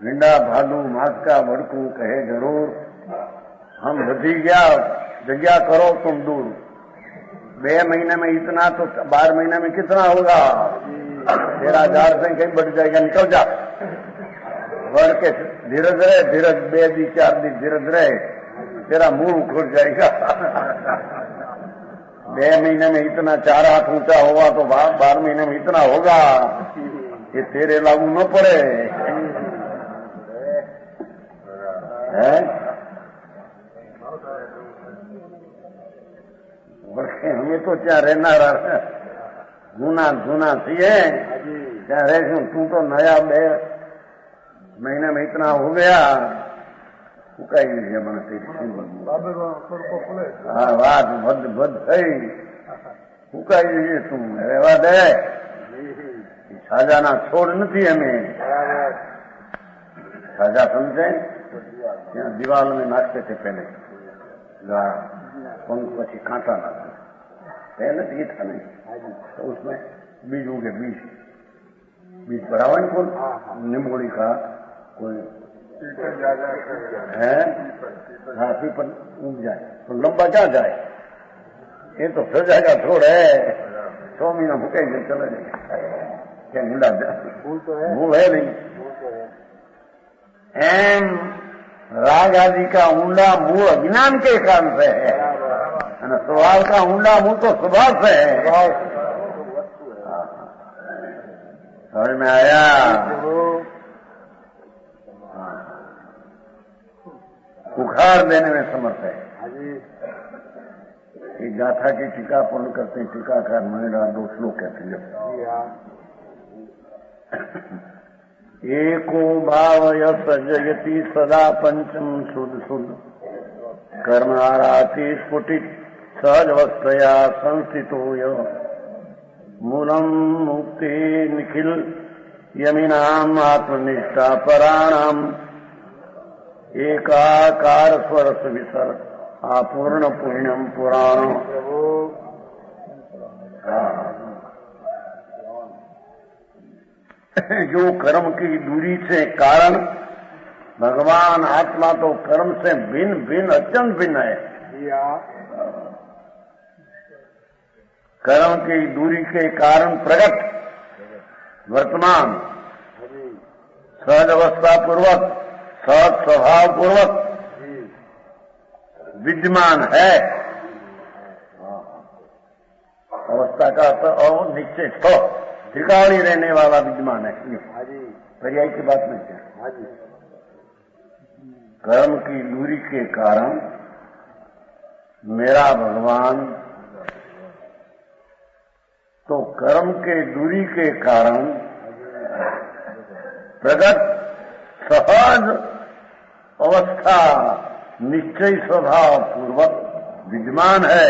A: ભીંડા ભાદુ માસ का वड़कू कहे जरूर. हम वधी गया जगह करो तुम दूर. 2 महीने में इतना तो 12 महीने में कितना होगा? तेरा जार से कहीं बढ़ जाएगा, निकल जा. बढ़ के धीरज रहे, धीरज 2 दी 4 दी धीरज रहे, तेरा मुंह उखड़ जाएगा. 2 महीने में इतना 4 हाथ ऊंचा होगा तो 12 महीने में इतना होगा. ये तेरे लागू न पड़े है. हमें तो क्या रहना जूना जूना थी क्या रह. तू तो नया 2 महीने में इतना हो गया. उकाई गई મને હા વાત બધ બધ થઈ. ઉકાઈ ગઈ તું રહેવા દે. સાજાના છોડ નથી અમે. साजा समझे? यहाँ दीवार में नाचते थे पहले, पंख पची कांटा नाचते पहले तो ये था नहीं. तो उसमें बीज उगे, बीज बढ़ावा नहीं कौन निम्बोड़ी का कोई है. हाँ, पीपल उग जाए तो लंबा क्या जाए. ये तो सजा का छोड़ है. 6 महीना भूखेंगे चले जाए. क्या मुंडा भूल है नहीं. एम राग आदि का ऊंडा मूल अज्ञान के कारण से है, स्वभाव का ऊंडा मूल तो स्वभाव से है. समझ में आया? उखाड़ देने में समर्थ है. एक गाथा की टीका पूर्ण करते हैं. टीकाकार मेरा 2 श्लोक कहते हैं. एको भावय सजयति सदा पंचम शुद्ध शुद्ध कर्माराति स्फुटित सहजवस्थया संस्थितो मूलम मुक्ति निखिल यमिनाम आत्मनिष्ठा पराणाम एकाकार स्वरस विसर अपूर्ण पुण्यम पुराण।
B: प्रभु
A: जो कर्म की दूरी से कारण, भगवान आत्मा तो कर्म से भिन्न भिन्न अत्यंत भिन्न है। कर्म की दूरी के कारण प्रगट वर्तमान सहज अवस्था पूर्वक सहज स्वभाव पूर्वक विद्यमान है। अवस्था का और निश्चित हो ठिकानी रहने वाला विद्यमान है। पर्याय की बात नहीं है। कर्म की दूरी के कारण मेरा भगवान तो कर्म के दूरी के कारण प्रगट सहज अवस्था निश्चय स्वभाव पूर्वक विद्यमान है।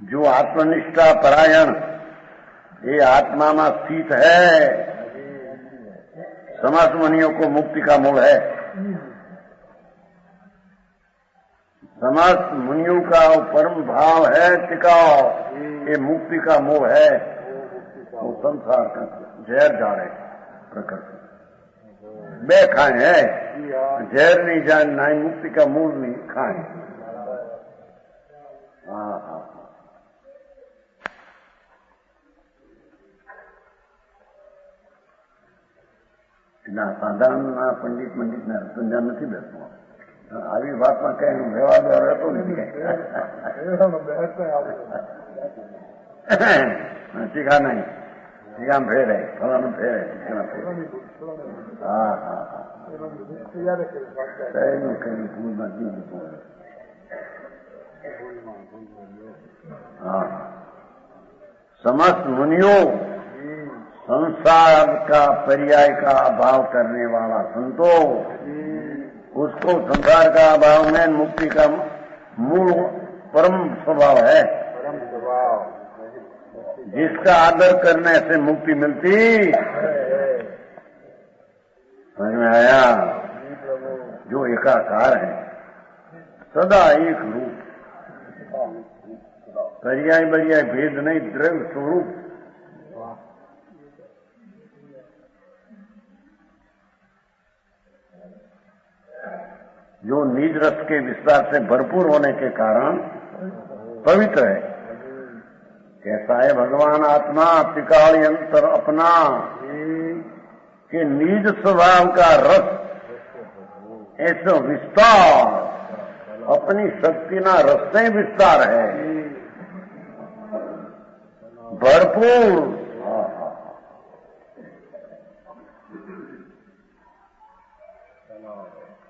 A: जो आत्मनिष्ठा परायण ये आत्मा में स्थित है, समस्त मुनियों को मुक्ति का मूल है। समस्त मुनियों का परम भाव है टिकाओ, ये मुक्ति का मोह है। वो संसार का जहर जा रहे प्रकृति बे खाए है, जहर नहीं जान ना मुक्ति का मूल नहीं खाए। हाँ ના સાધારણ પંડિત ને સમજણ નથી બેસતો। આવી વાતમાં કઈ વ્યવહાર રહેતો નથી। ટીકા નહીં, ટીકા ફેરે ફલાનું ફેરે હા હા હા કઈ કઈ ભૂલ નથી। हाँ समस्त मुनियों संसार का पर्याय का अभाव करने वाला संतो उसको संसार का अभाव में मुक्ति का मूल परम स्वभाव है।
B: परम स्वभाव
A: जिसका आदर करने से मुक्ति मिलती। समझ में आया? जो एकाकार है, सदा एक रूप, पर्याय बरियाय भेद नहीं, द्रव्य स्वरूप। जो निज रस के विस्तार से भरपूर होने के कारण पवित्र है। कैसा है भगवान आत्मा त्रिकाल यंत्र अपना कि निज स्वभाव का रस ऐसा विस्तार अपनी शक्ति ना रस से विस्तार है भरपूर।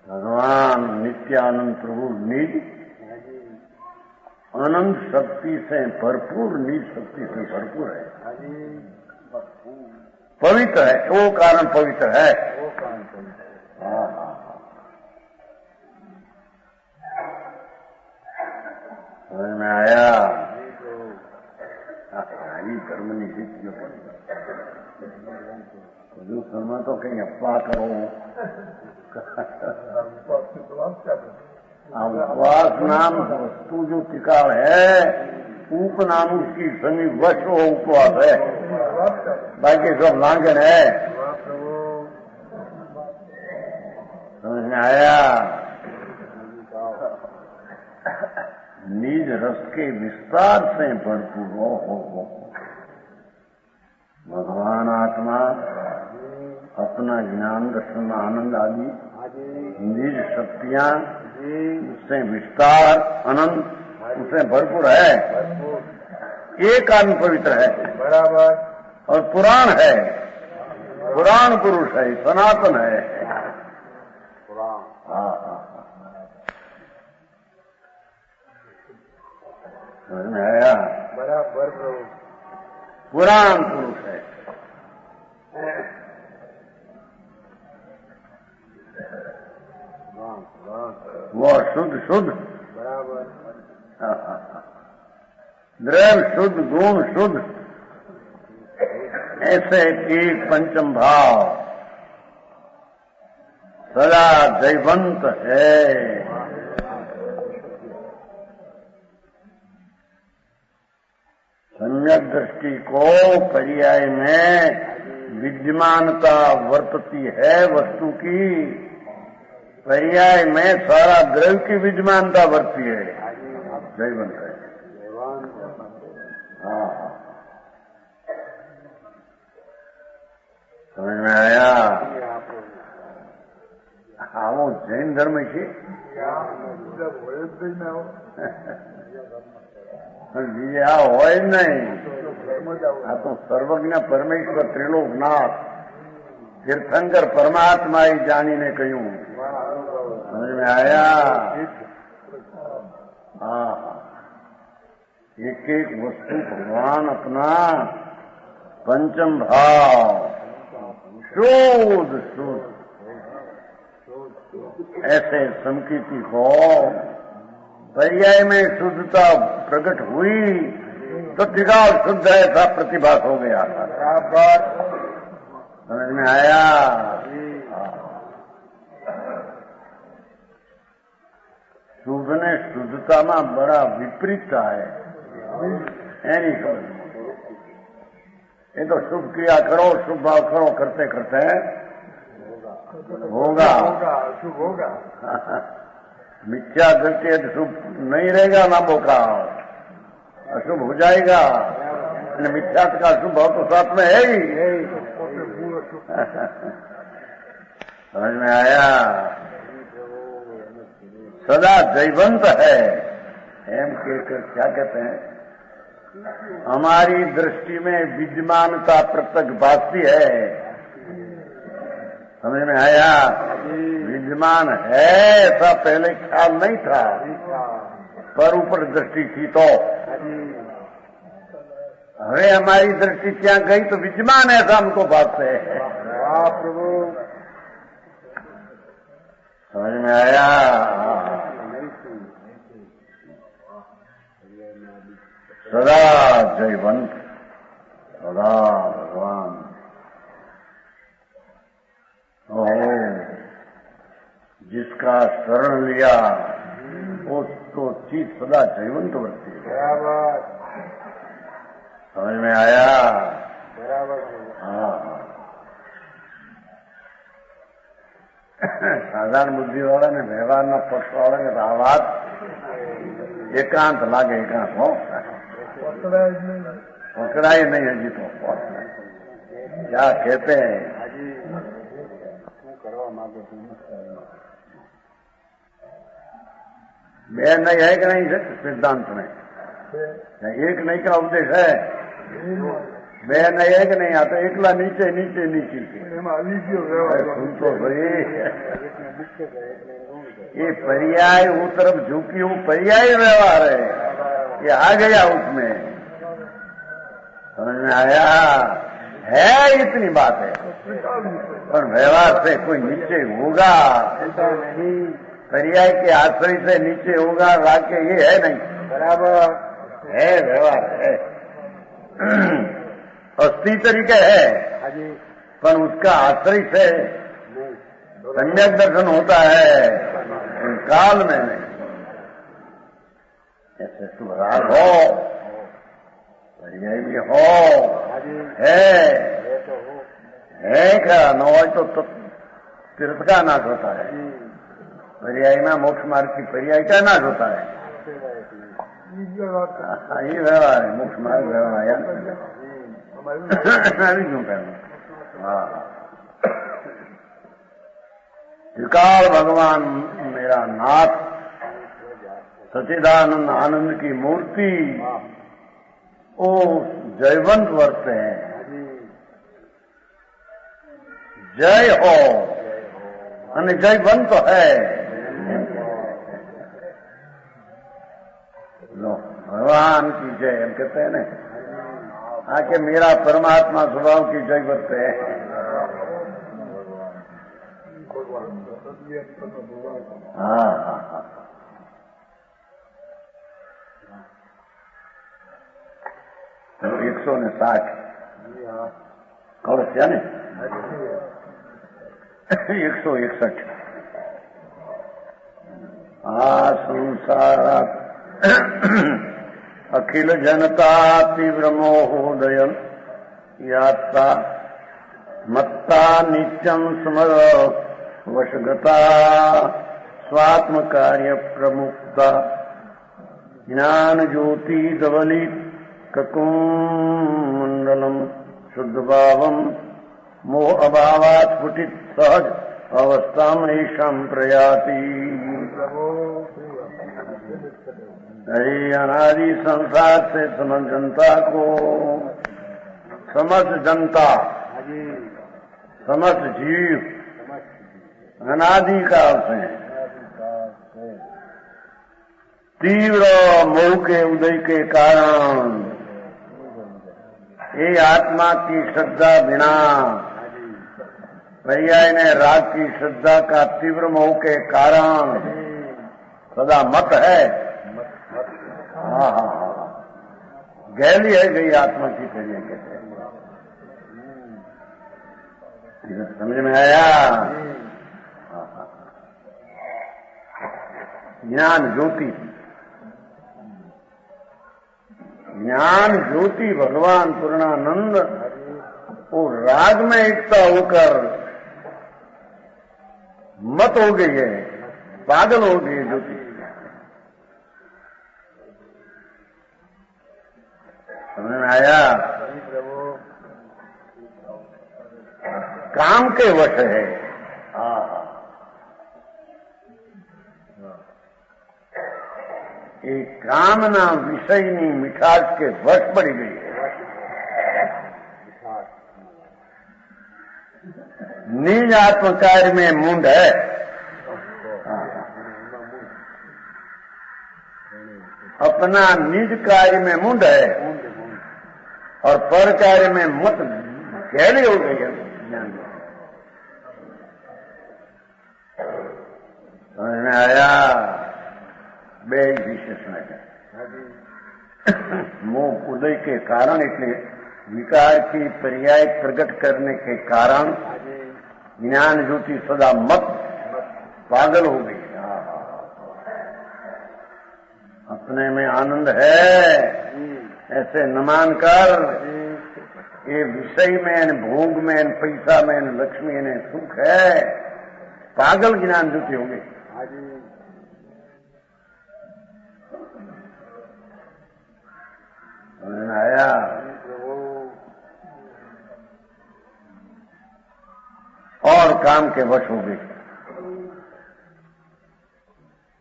A: भगवान नित्यानंद प्रभु निज अनंत शक्ति से भरपूर, निज शक्ति से भरपूर है, पवित्र है। वो कारण पवित्र है। समझ में आया? धर्म निश्चित जो समय तो कहीं अफवाह करो। उपवास नाम वस्तु जो टिकाव है, ऊप नाम उसकी समी वश वो उपवास है, बाकी सब लांघन है। समझ में आया? निज रस के विस्तार से भरपूर हो भगवान आत्मा अपना ज्ञान दर्शन आनंद आदि निज शक्तियां उससे विस्तार अनंत उससे भरपूर है। एक आत्म पवित्र है
B: बराबर
A: और पुराण है, पुराण पुरुष है, सनातन है। हाँ हाँ समझ में आया?
B: बराबर
A: पुराण पुरुष है। वो शुद्ध शुद्ध
B: बराबर
A: द्रव्य शुद्ध, गुण शुद्ध, ऐसे एक पंचम भाव सदा जयवंत है। सम्यक दृष्टि को पर्याय में विद्यमानता वर्तती है वस्तु की, पर्याय में सारा द्रव्य की विद्यमानता वर्तती है। जयवंत है। हाँ, समझ में आया? हाँ, वो जैन धर्म છે બીજે આ હોય જ નહીં। આ તો સર્વજ્ઞ પરમેશ્વર ત્રિલોકનાથ तीर्थंकर परमात्मा ही जानीने कहूं। समझ में आया? हाँ, एक एक वस्तु भगवान अपना पंचम भाव शुद्ध शुद्ध ऐसे संकीर्ति को पर्याय में शुद्धता प्रकट हुई तो त्रिकाल शुद्ध ऐसा प्रतिभास हो गया था। समझ में आया? शुभ ने शुद्धता में बड़ा विपरीतता है। नहीं समझ, ये तो शुभ क्रिया करो, शुभ भाव करो, करते करते होगा
B: शुभ होगा।
A: मिथ्या दृष्टि यदि शुभ नहीं रहेगा ना मौका अशुभ हो जाएगा। मिथ्या का शुभ भाव तो साथ में है ही। समझ में आया? सदा जयवंत है। एम के क्या कहते हैं? हमारी दृष्टि में विद्यमानता प्रत्यक्ष भासती है। समझ में आया? विद्यमान है ऐसा पहले ख्याल नहीं था, पर ऊपर दृष्टि थी तो હવે हमारी दृष्टि क्या गई तो विद्यमान ऐसा हमको भासते है।
B: प्रभु
A: समझ में आया? सदा जयवंत, सदा भगवान। जिसका शरण लिया वो तो चीज सदा जयवंत बढ़ती है।
B: बराबर
A: समझ में आया?
B: बराबर।
A: हाँ, साधारण बुद्धि वाला ने व्यवहार न पक्ष वाला ने आ बात एकांत लागे। एकांत हो पकड़ाई नहीं है जी। तो क्या कहते हैं? मैं नहीं है कि नहीं सिद्धांत में एक नहीं का उपदेश है। मैं नहीं है कि नहीं आता एकला नीचे नीचे नीचे सुन तो भाई, ये पर्याय वो तरफ झुकी वो पर्याय व्यवहार है, ये आ गया उसमें। समझ में आया? है इतनी बात है, पर व्यवहार से कोई नीचे होगा नहीं। पर्याय के आश्रय से नीचे होगा वाक्य ये है नहीं।
B: बराबर
A: है, व्यवहार है, अस्थि तरीके है, पर उसका आश्रय से सम्यक दर्शन होता है, काल में नहीं। ऐसे सुभराग हो, पर्याय भी हो, है क्या? न हो तो तीर्थ का नाश होता है। पर्याय में मोक्ष मार्ग की पर्याय का नाश होता है। ये व्यवहार है, मोक्ष मार्ग व्यवहार क्यों करना? हाँ, त्रिकाल भगवान मेरा नाथ सच्चिदानंद आनंद की मूर्ति ओ जयवंत वर्त है। जय हो અને जयवंत है। लो भगवान की जय हम कहते हैं ना, आके मेरा परमात्मा स्वभाव की जय वर्त है। हाँ हाँ हाँ, तो 160 कौरस्या ने 161 आ संसारात अखिल जनता तीव्र मोहोदय यात्रा मत्ता नित्यं स्मर वशगता स्वात्म कार्य प्रमुक्ता ज्ञान ज्योति धवली ककुंडलम शुद्ध भावम मोह अभावात् स्फुटित सहज अवस्था में प्रयाति। अरे अनादि संसार से समस्त जनता को, समस्त जनता, समस्त जीव अनादि काल से तीव्र मोह के उदय के कारण ये आत्मा की श्रद्धा बिना पर्याय ने राग की श्रद्धा का तीव्र मोह के कारण सदा मत है। हाँ हाँ हाँ, गैली है गई आत्मा की पर्याय कहते हैं। समझ में आया? ज्ञान ज्योति, ज्ञान ज्योति भगवान पूर्णानंद वो राग में एकता होकर मत हो गई है, पागल हो गई है ज्योति। समझ में आया? काम के वश है। एक कामना विषयनी मिठास के वश पड़ी गई है। निज आत्म कार्य में मुंड है। अपना निज कार्य में मुंड है और पर कार्य में मत गहरी हो गई है। समझ में आया? बे विशेषण है। मोह उदय के कारण, इसलिए विकार की पर्याय प्रकट करने के कारण ज्ञान ज्योति सदा मत पागल हो गई। अपने में आनंद है ऐसे न मानकर ये विषय में, भोग में, पैसा में, लक्ष्मी में सुख है, पागल ज्ञान ज्योति हो गई। आया? और काम के वश हो गई।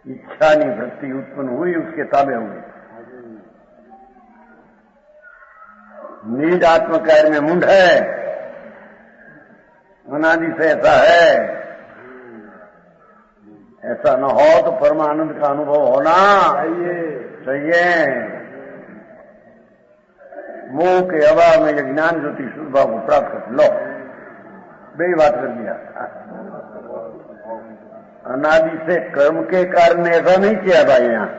A: इच्छा निवृत्ति उत्पन्न हुई, उसके ताबे हो गई। निज आत्म कार्य में मुंड है, अनादि से ऐसा है। ऐसा न हो तो परमानंद का अनुभव होना चाहिए। मोह के अभाव में यह ज्ञान ज्योति शुद्ध भाव को प्राप्त कर लो। बे बात कर दिया। अनादि से कर्म के कारण ने ऐसा नहीं किया भाई। यहाँ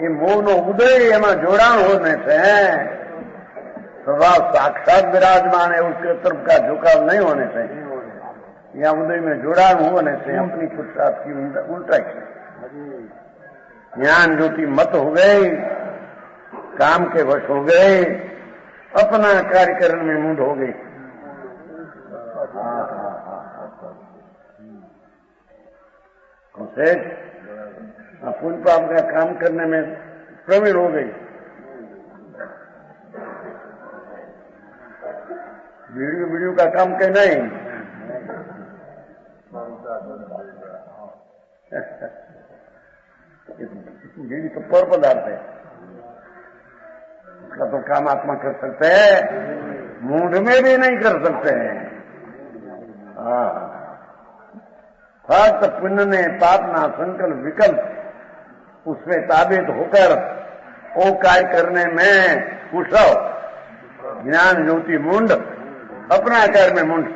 A: ये मोह नो उदय एमा जोड़ान होने से स्वभाव साक्षात विराजमान है, उसके तरफ का झुकाव नहीं होने से, यहाँ उदय में जोड़ान होने से अपनी पुरुषार्थ की उल्टा की ज्ञान ज्योति मत हो गई, काम के वश हो गए, अपना कार्य करने में मुंड हो गई। उसे पुण्य पाप का काम करने में प्रवीण हो गई। वीडियो का काम के नहीं। बीड़ी तो पर पदार्थ है, उसका तो काम आत्मा कर सकते हैं, मूड में भी नहीं कर सकते हैं। फक्त पुण्य ने पापना संकल्प विकल्प उसमें ताबित होकर वो कार्य करने में कुशल, ज्ञान ज्योति मुंड, अपना कार्य में मुंड।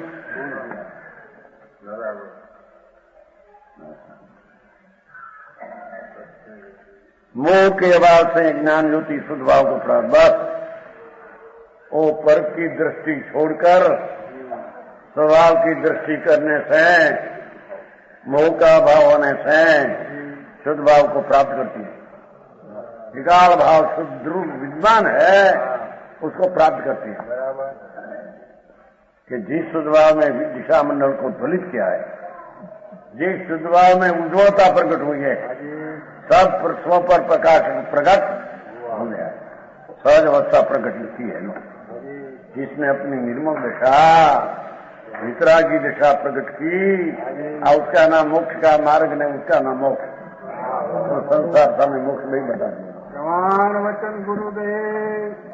A: मोह के अभाव से ज्ञान ज्योति शुद्ध भाव को प्राप्त, बस वो पर की दृष्टि छोड़कर स्वभाव की दृष्टि करने से, मोह का भाव होने से शुद्ध भाव को प्राप्त करती है। विकाल भाव शुद्ध ध्रुव विद्वान है, उसको प्राप्त करती है। कि जिस शुद्ध भाव में दिशा मंडल को ध्वलित किया है, जिस शुद्ध भाव में उज्ज्वलता प्रकट हुई है, सब स्व पर प्रकाश प्रकट हो गया है, सहज अवस्था प्रकट होती है। जिसने अपनी निर्मल दशा वितरा की दशा प्रकट की, और उसका नाम मोक्ष का मार्ग ने, उसका नाम मोक्ष, तो संसार में मोक्ष नहीं बता दिया।
B: प्रमाण वचन गुरुदेव।